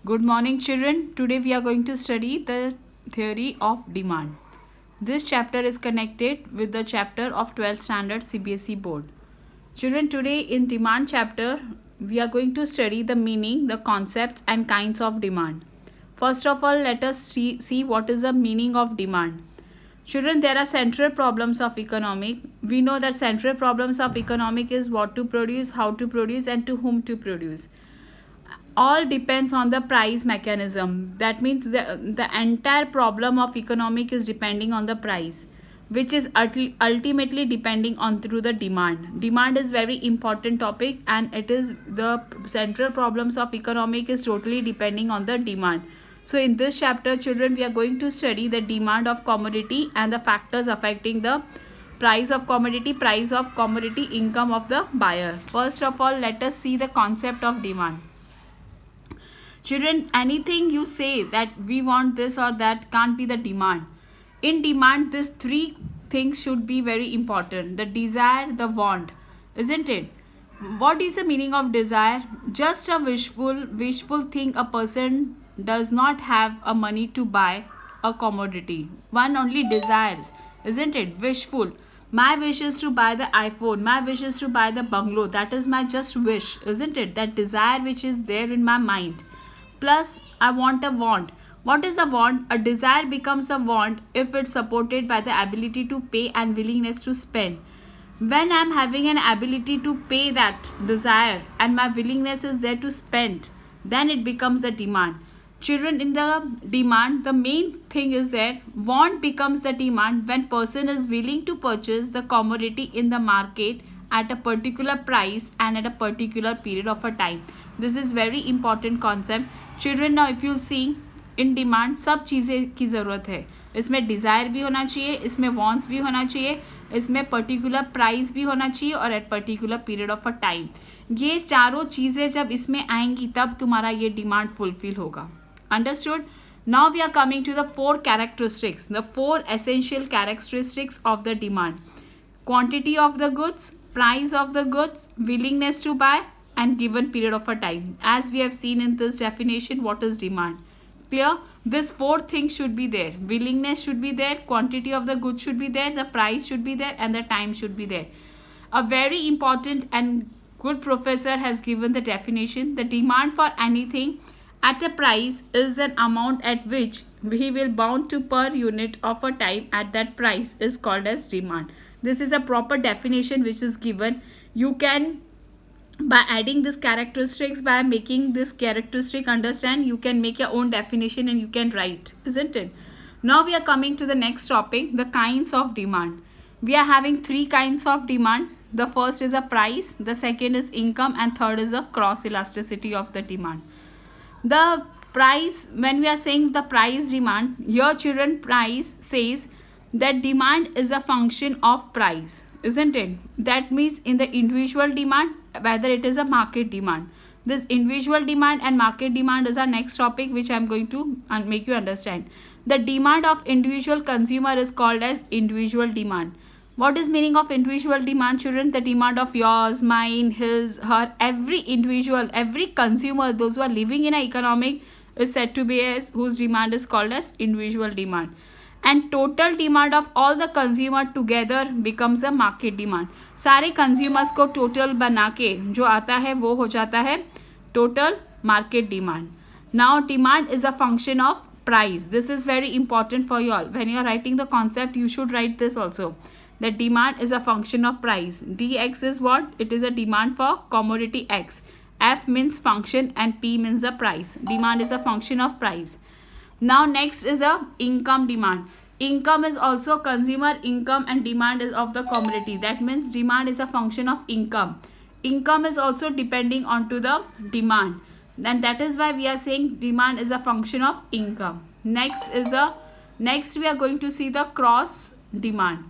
Good morning, children. Today we are going to study the theory of demand. This chapter is connected with the chapter of 12th standard CBSE board. Children, today in demand chapter, we are going to study the meaning, the concepts and kinds of demand. First of all, let us see what is the meaning of demand. Children, there are central problems of economic. We know that central problems of economic is what to produce, how to produce and to whom to produce. All depends on the price mechanism. That means the entire problem of economic is depending on the price, which is ultimately depending on through the demand is very important topic, and it is the central problems of economic is totally depending on the demand. So in this chapter, children, we are going to study the demand of commodity and the factors affecting the price of commodity, income of the buyer. First of all, let us see the concept of demand. Children, anything you say that we want this or that can't be the demand. In demand, these three things should be very important. The desire, the want, isn't it? What is the meaning of desire? Just a wishful thing. A person does not have a money to buy a commodity. One only desires, isn't it? Wishful. My wish is to buy the iPhone. My wish is to buy the bungalow. That is my just wish, isn't it? That desire which is there in my mind. Plus, I want a want. What is a want? A desire becomes a want if it's supported by the ability to pay and willingness to spend. When I'm having an ability to pay that desire and my willingness is there to spend, then it becomes the demand. Children, in the demand, the main thing is that want becomes the demand when person is willing to purchase the commodity in the market at a particular price and at a particular period of a time. This is very important concept. Children, now if you see in demand सब चीज़ें की ज़रूरत है. इसमें desire भी होना चाहिए, इसमें वॉन्ट्स भी होना चाहिए, इसमें पर्टिकुलर प्राइस भी होना चाहिए और at particular period of a time. ये चारों चीज़ें जब इसमें आएंगी तब तुम्हारा ये डिमांड फुलफिल होगा. Understood. Now we are coming to the four characteristics, the four essential characteristics of the demand. Quantity of the goods, price of the goods, willingness to buy and given period of a time. As we have seen in this definition, what is demand? Clear? This four things should be there. Willingness should be there, quantity of the goods should be there, the price should be there and the time should be there. A very important and good professor has given the definition. The demand for anything at a price is an amount at which we will bound to per unit of a time at that price is called as demand. This is a proper definition which is given. You can, by adding this characteristics, by making this characteristic understand, you can make your own definition and you can write, isn't it? Now we are coming to the next topic, the kinds of demand. We are having three kinds of demand. The first is a price, the second is income, and third is a cross elasticity of the demand. The price, when we are saying the price demand, your children, price says that demand is a function of price, isn't it? That means in the individual demand, whether it is a market demand. This individual demand and market demand is our next topic, which I am going to make you understand. The demand of individual consumer is called as individual demand. What is meaning of individual demand, children? The demand of yours, mine, his, her, every individual, every consumer, those who are living in an economic is said to be as whose demand is called as individual demand. And total demand of all the consumer together becomes a market demand. सारे consumers को total बना के जो आता है वो हो जाता है total market demand. Now demand is a function of price. This is very important for you all. When you are writing the concept, you should write this also. That demand is a function of price. Dx is what? It is a demand for commodity X. F means function and P means the price. Demand is a function of price. Now next is a income demand. Income is also consumer income and demand is of the commodity. That means demand is a function of income. Income is also depending on to the demand. And that is why we are saying demand is a function of income. Next we are going to see the cross demand.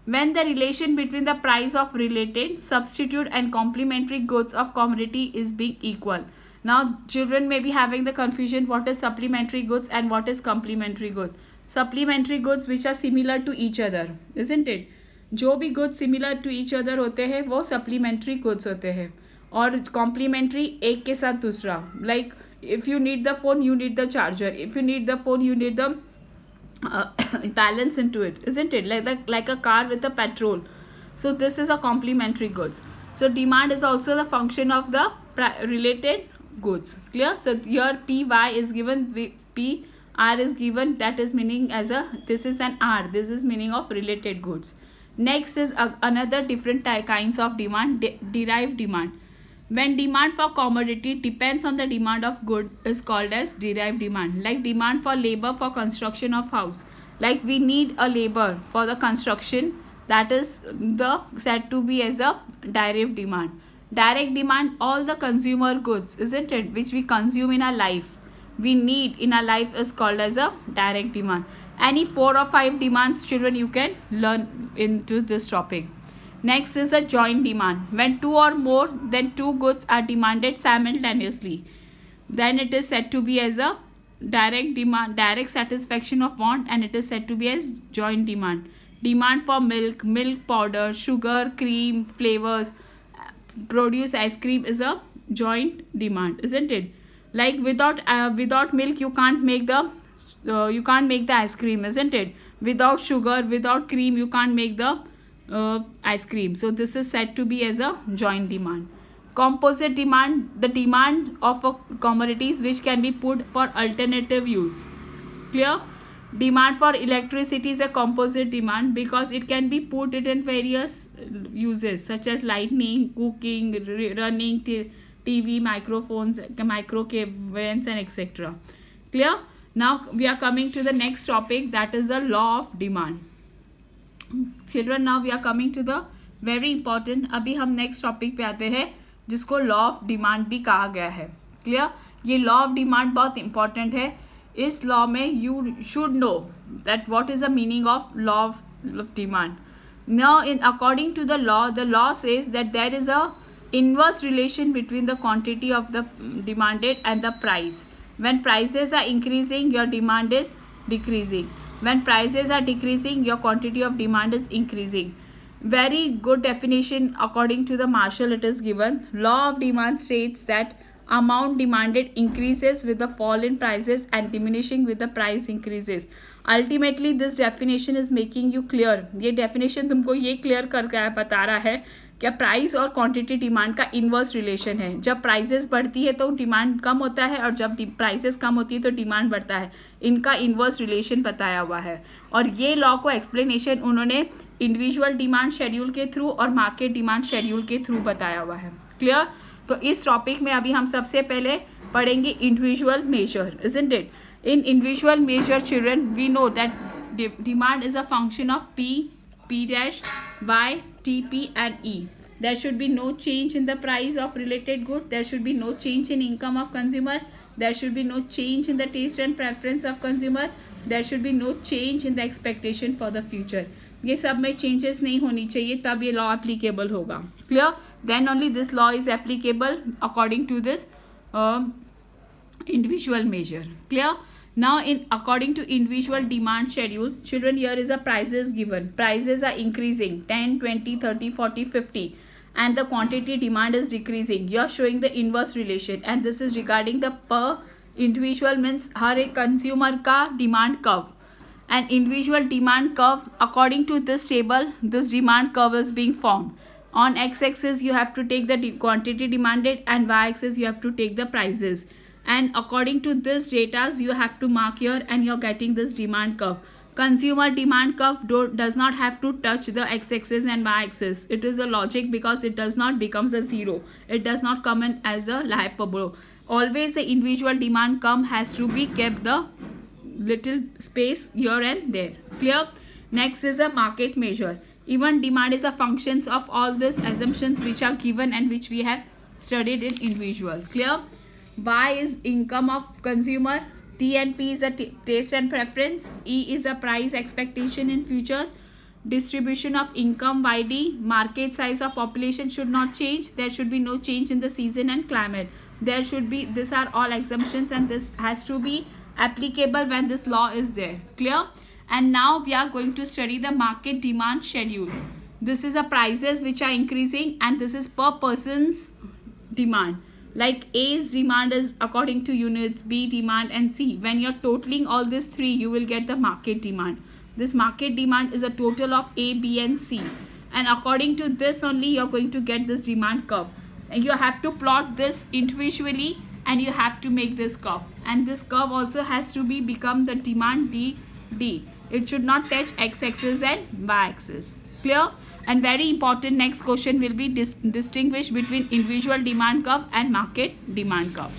When the relation between the price of related, substitute and complementary goods of commodity is being equal. Now children may be having the confusion, what is supplementary goods and what is complementary goods. Supplementary goods which are similar to each other, isn't it? जो भी goods similar to each other होते हैं वो supplementary goods होते हैं. और complementary एक के साथ दूसरा. Like If you need the phone, you need the charger. If you need the phone, you need the balance into it, isn't it? Like a car with a petrol. So this is a complementary goods. So demand is also the function of the related goods. Clear? So here py is given, p r is given, that is meaning as a, this is an r, this is meaning of related goods. Next is another different kinds of demand, derived demand. When demand for commodity depends on the demand of good is called as derived demand. Like demand for labor for construction of house, like we need a labor for the construction, that is the said to be as a direct demand. Direct demand, all the consumer goods, isn't it, which we consume in our life, we need in our life, is called as a direct demand. Any 4 or 5 demands, children, you can learn into this topic. Next is a joint demand. When 2 or more than 2 goods are demanded simultaneously, then it is said to be as a direct demand, direct satisfaction of want, and it is said to be as joint demand. Demand for milk, milk powder, sugar, cream, flavors, produce, ice cream is a joint demand, isn't it? Like without milk you can't make the ice cream, isn't it? Without sugar, without cream, you can't make the ice cream. So this is said to be as a joint demand. Composite demand, the demand of commodities which can be put for alternative use. Clear? Demand for electricity is a composite demand because it can be put it in various uses such as lighting, cooking, running TV, microphones, microwaves, and etc. Clear? Now we are coming to the next topic, that is the law of demand. Children, now we are coming to the very important, अभी हम next topic पे आते हैं जिसको law of demand भी कहा गया है. क्लियर? ये लॉ ऑफ डिमांड बहुत इंपॉर्टेंट है. इस लॉ में you should know that what is the meaning of law of demand. Now in according to the law says that there is a inverse relation between the quantity of the demanded and the price. When prices are increasing, your demand is decreasing. When prices are decreasing, your quantity of demand is increasing. Very good definition according to the Marshall it is given. Law of demand states that amount demanded increases with the fall in prices and diminishing with the price increases. Ultimately this definition is making you clear. ये definition तुमको ये clear करके बता रहा है क्या price और quantity demand का इन्वर्स रिलेशन है. जब प्राइसेस बढ़ती है तो डिमांड कम होता है और जब प्राइसेस कम होती है तो डिमांड बढ़ता है. इनका इन्वर्स रिलेशन बताया हुआ है और ये लॉ को एक्सप्लेनेशन उन्होंने इंडिविजुअल डिमांड शेड्यूल के थ्रू और मार्केट डिमांड शेड्यूल के थ्रू बताया हुआ है. क्लियर? तो इस टॉपिक में अभी हम सबसे पहले पढ़ेंगे individual measure, isn't it? In individual measure children we know that demand is a function of P dash, Y, T, P and E. There should be no change in the price of related good. There should be no change in income of consumer. There should be no change in the taste and preference of consumer. There should be no change in the expectation for the future. ये सब में changes नहीं होनी चाहिए, तब ये law applicable होगा. Clear? Then only this law is applicable according to this individual measure. Clear? Now according to individual demand schedule, children, here is a prices given. Prices are increasing 10, 20, 30, 40, 50 and the quantity demand is decreasing. You are showing the inverse relation and this is regarding the per individual means हर एक consumer का demand curve. And individual demand curve, according to this table, this demand curve is being formed. On x-axis you have to take the quantity demanded and y-axis you have to take the prices. And according to this data you have to mark here and you're getting this demand curve. Consumer demand curve does not have to touch the x-axis and y-axis. It is a logic because it does not becomes a zero. It does not come in as a hyperbole. Always the individual demand curve has to be kept the little space here and there. Clear? Next is a market measure. Even demand is a functions of all these assumptions which are given and which we have studied in individual. Clear? Y is income of consumer, T and P is a taste and preference, E is a price expectation in futures, distribution of income YD, market size of population should not change, there should be no change in the season and climate. There should be, these are all assumptions and this has to be applicable when this law is there. Clear? And now we are going to study the market demand schedule. This is the prices which are increasing and this is per person's demand. Like A's demand is according to units, B demand, and C. When you're totaling all these three, you will get the market demand. This market demand is a total of A, B, and C. And according to this only, you're going to get this demand curve. And you have to plot this individually, and you have to make this curve. And this curve also has to become the demand D. It should not touch x-axis and y-axis. Clear? And very important, next question will be distinguish between individual demand curve and market demand curve.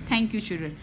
Thank you, children.